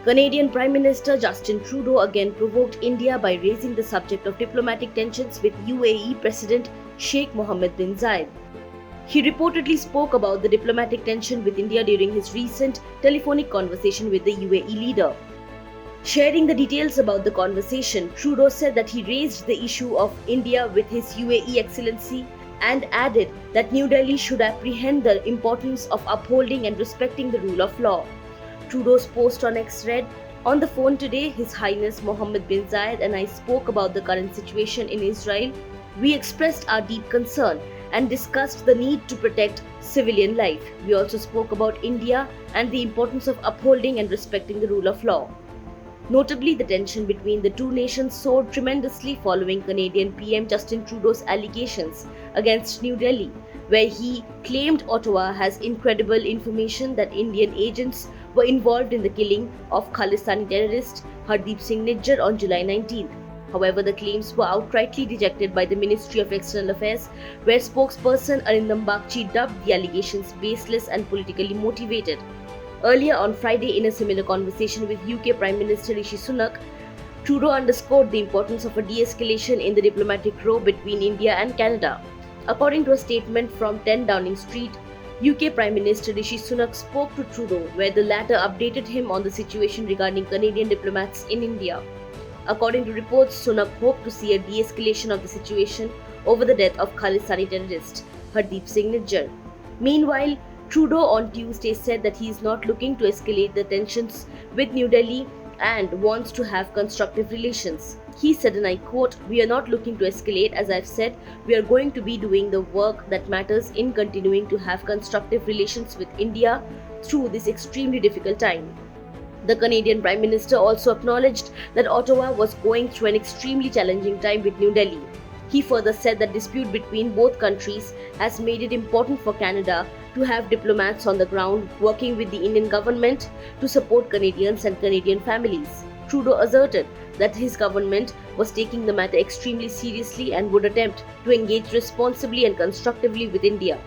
Canadian Prime Minister Justin Trudeau again provoked India by raising the subject of diplomatic tensions with UAE President Sheikh Mohammed bin Zayed. He reportedly spoke about the diplomatic tension with India during his recent telephonic conversation with the UAE leader. Sharing the details about the conversation, Trudeau said that he raised the issue of India with his UAE Excellency and added that New Delhi should apprehend the importance of upholding and respecting the rule of law. Trudeau's post on X read, "On the phone today, His Highness Mohammed bin Zayed and I spoke about the current situation in Israel. We expressed our deep concern and discussed the need to protect civilian life. We also spoke about India and the importance of upholding and respecting the rule of law." Notably, the tension between the two nations soared tremendously following Canadian PM Justin Trudeau's allegations against New Delhi, where he claimed Ottawa has incredible information that Indian agents were involved in the killing of Khalistani terrorist Hardeep Singh Nijjar on July 19th. However, the claims were outrightly rejected by the Ministry of External Affairs, where spokesperson Arindam Bagchi dubbed the allegations baseless and politically motivated. Earlier on Friday, in a similar conversation with UK Prime Minister Rishi Sunak, Trudeau underscored the importance of a de-escalation in the diplomatic row between India and Canada. According to a statement from 10 Downing Street, UK Prime Minister Rishi Sunak spoke to Trudeau, where the latter updated him on the situation regarding Canadian diplomats in India. According to reports, Sunak hoped to see a de-escalation of the situation over the death of Khalistani terrorist Hardeep Singh Nijjar. Meanwhile, Trudeau on Tuesday said that he is not looking to escalate the tensions with New Delhi and wants to have constructive relations. He said, and I quote, "We are not looking to escalate. As I've said, we are going to be doing the work that matters in continuing to have constructive relations with India through this extremely difficult time." The Canadian Prime Minister also acknowledged that Ottawa was going through an extremely challenging time with New Delhi. He further said that dispute between both countries has made it important for Canada to have diplomats on the ground working with the Indian government to support Canadians and Canadian families. Trudeau asserted that his government was taking the matter extremely seriously and would attempt to engage responsibly and constructively with India.